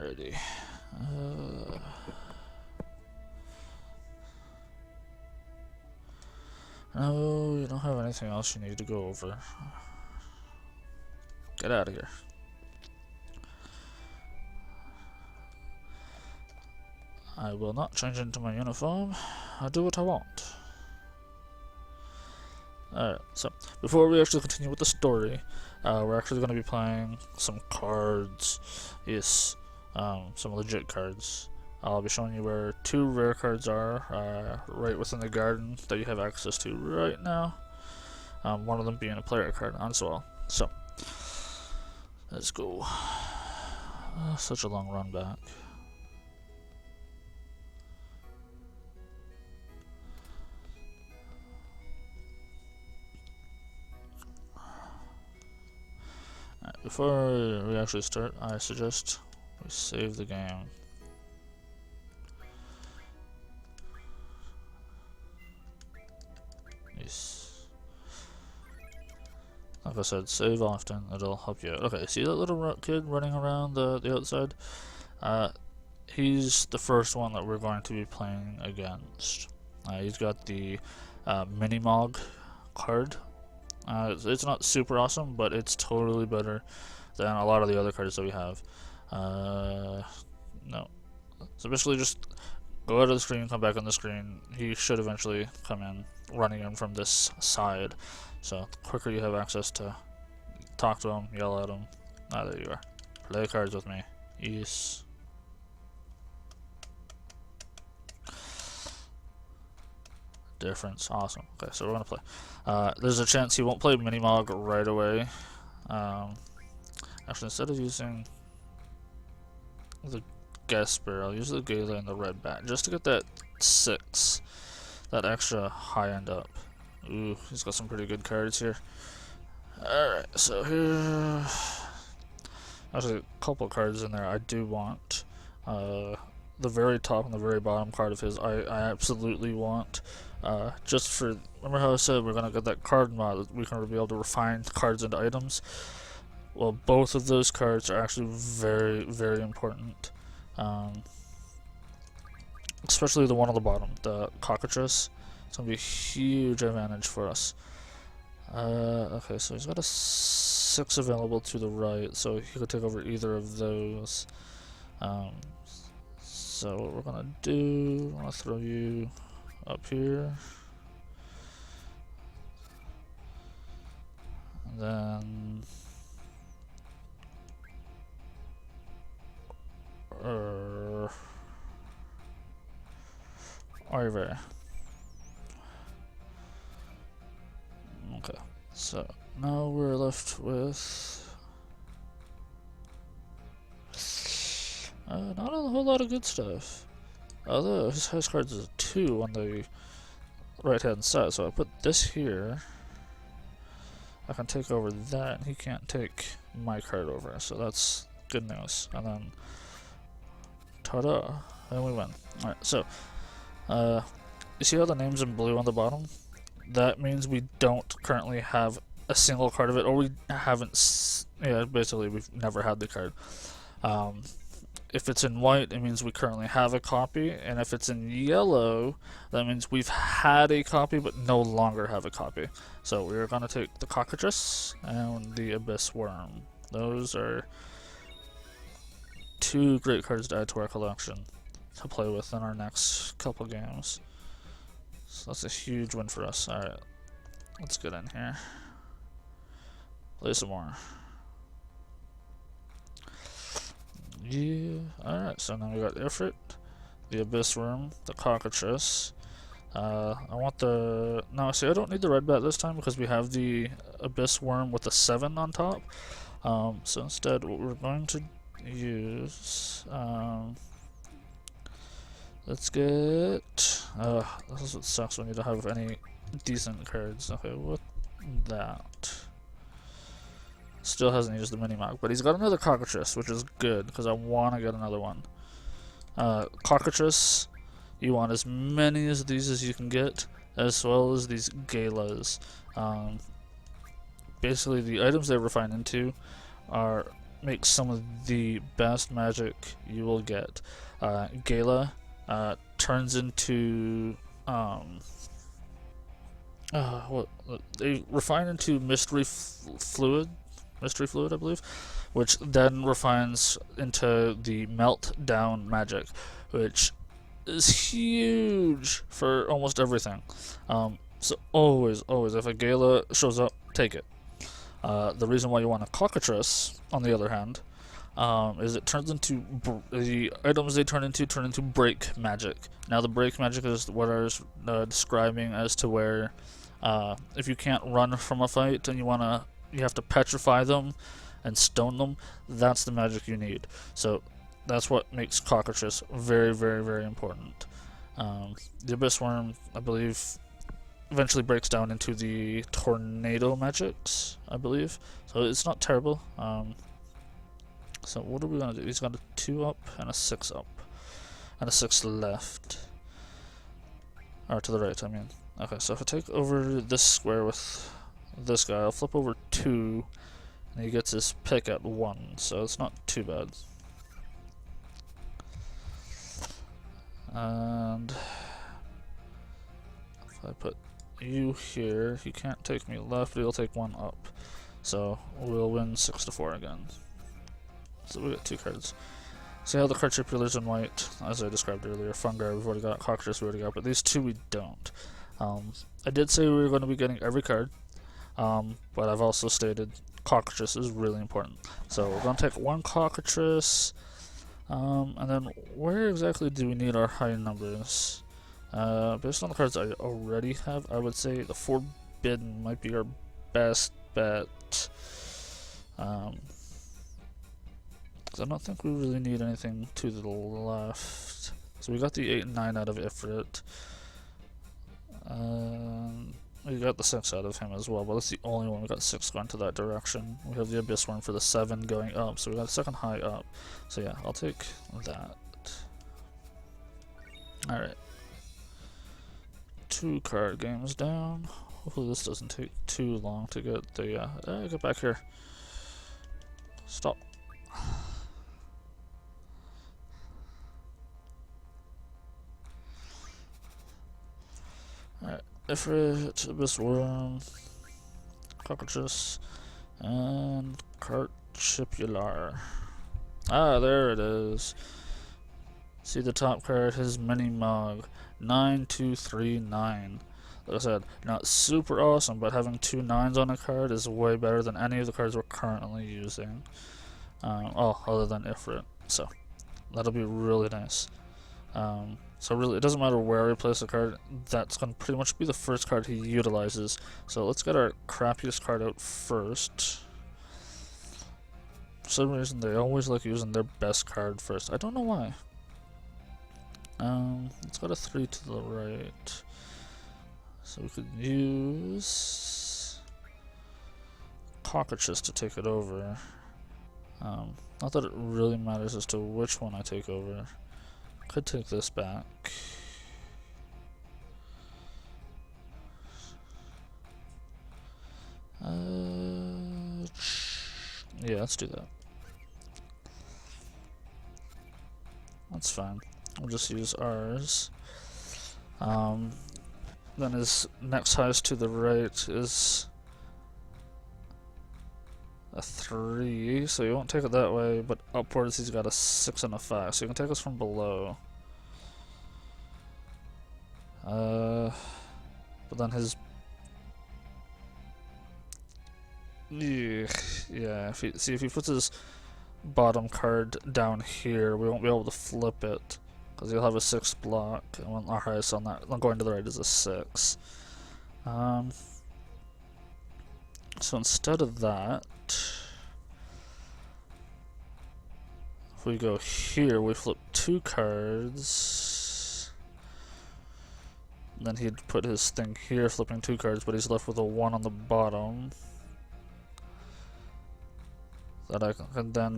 Alrighty. No, you don't have anything else you need to go over. Get out of here. I will not change into my uniform. I do what I want. Alright, so before we actually continue with the story, we're actually going to be playing some cards. Yes, some legit cards. I'll be showing you where 2 rare cards are, right within the garden that you have access to right now. One of them being a player card as well. So, let's go. Such a long run back. Before we actually start, I suggest we save the game. Yes. Like I said, save often, it'll help you out. Okay, see that little kid running around the outside? He's the first one that we're going to be playing against. He's got the Minimog card. It's not super awesome, but it's totally better than a lot of the other cards that we have. No. So basically just go out of the screen, come back on the screen. He should eventually come in, running in from this side. So the quicker you have access to talk to him, yell at him. There you are. Play cards with me. Yes. Difference. Awesome. Okay, so we're gonna play. There's a chance he won't play Minimog right away. Actually, instead of using the Gasper, I'll use the Gala and the Red Bat just to get that 6, that extra high end up. Ooh, he's got some pretty good cards here. Alright, so here, actually a couple cards in there I do want. The very top and the very bottom card of his I absolutely want. Just for, remember how I said we're gonna get that card mod that we can be able to refine cards into items? Well, both of those cards are actually very, very important. Especially the one on the bottom, the Cockatrice. It's gonna be a huge advantage for us. Okay, so he's got a 6 available to the right, so he could take over either of those. So what we're gonna do, I'm gonna throw you up here, and then over. Okay, so now we're left with not a whole lot of good stuff. Although his highest cards is a 2 on the right hand side, so I put this here. I can take over that, and he can't take my card over, so that's good news. And then, ta-da, and we win. Alright, so, you see how the name's in blue on the bottom? That means we don't currently have a single card of it, or we haven't, yeah, basically we've never had the card. If it's in white, it means we currently have a copy, and if it's in yellow, that means we've had a copy but no longer have a copy. So we're going to take the Cockatrice and the Abyss Worm. Those are 2 great cards to add to our collection to play with in our next couple games. So that's a huge win for us. Alright, let's get in here. Play some more. Yeah, alright, so now we got the Ifrit, the Abyss Worm, the Cockatrice. I want the... No, see, I don't need the Red Bat this time because we have the Abyss Worm with the 7 on top. So instead, what we're going to use... let's get... this is what sucks when you don't have any decent cards. Okay, what that? Still hasn't used the Minimog, but he's got another Cockatrice, which is good, because I want to get another one. Cockatrice, you want as many of these as you can get, as well as these Galas. Basically, the items they refine into are makes some of the best magic you will get. Gala turns into what they refine into mystery fluid, I believe, which then refines into the meltdown magic, which is huge for almost everything. So always, if a Gala shows up, take it. The reason why you want a Cockatrice, on the other hand, is it turns into the items they turn into break magic. Now the break magic is what I was describing as to where if you can't run from a fight and you have to petrify them and stone them, that's the magic you need. So that's what makes Cockatrice very, very, very important. The Abyss Worm, I believe, eventually breaks down into the tornado magics, I believe. So it's not terrible. So what are we gonna do? He's got a 2 up and a 6 up. And a 6 left. Or to the right, I mean. Okay, so if I take over this square with this guy, I'll flip over 2, and he gets his pick at 1, so it's not too bad. And if I put you here, he can't take me left, but he'll take 1 up. So we'll win 6-4 again. So we got 2 cards. See how the card shape pillars in white, as I described earlier. Fungi we've already got, Cockatrice we already got, but these 2 we don't. I did say we were going to be getting every card, but I've also stated Cockatrice is really important. So we're going to take 1 Cockatrice, and then where exactly do we need our high numbers? Based on the cards I already have, I would say the Forbidden might be our best bet. I don't think we really need anything to the left. So we got the 8 and 9 out of Ifrit. We got the 6 out of him as well, but that's the only one. We got 6 going to that direction. We have the Abyss Worm for the 7 going up, so we got a second high up. So yeah, I'll take that. Alright. 2 card games down. Hopefully this doesn't take too long to get the, get back here. Stop. Alright, Ifrit, Abyss Worm, Cockatrice, and Carchipular. Ah, there it is. See the top card, his Minimog, 9239. Like I said, not super awesome, but having 2 9s on a card is way better than any of the cards we're currently using. Other than Ifrit. So, that'll be really nice. So really, it doesn't matter where we place the card, that's going to pretty much be the first card he utilizes. So let's get our crappiest card out first. For some reason, they always like using their best card first. I don't know why. Let's go to 3 to the right. So we could use Cockatrice to take it over. Not that it really matters as to which one I take over. Could take this back. Yeah, let's do that. That's fine. We'll just use ours. Then his next highest to the right is a 3, so you won't take it that way, but upwards he's got a 6 and a 5, so you can take us from below. But then his... Yeah, if he puts his bottom card down here, we won't be able to flip it, because he'll have a 6 block, and our highest on that, going to the right, is a 6. So instead of that, if we go here, we flip 2 cards. Then he'd put his thing here, flipping 2 cards, but he's left with a 1 on the bottom. That I can then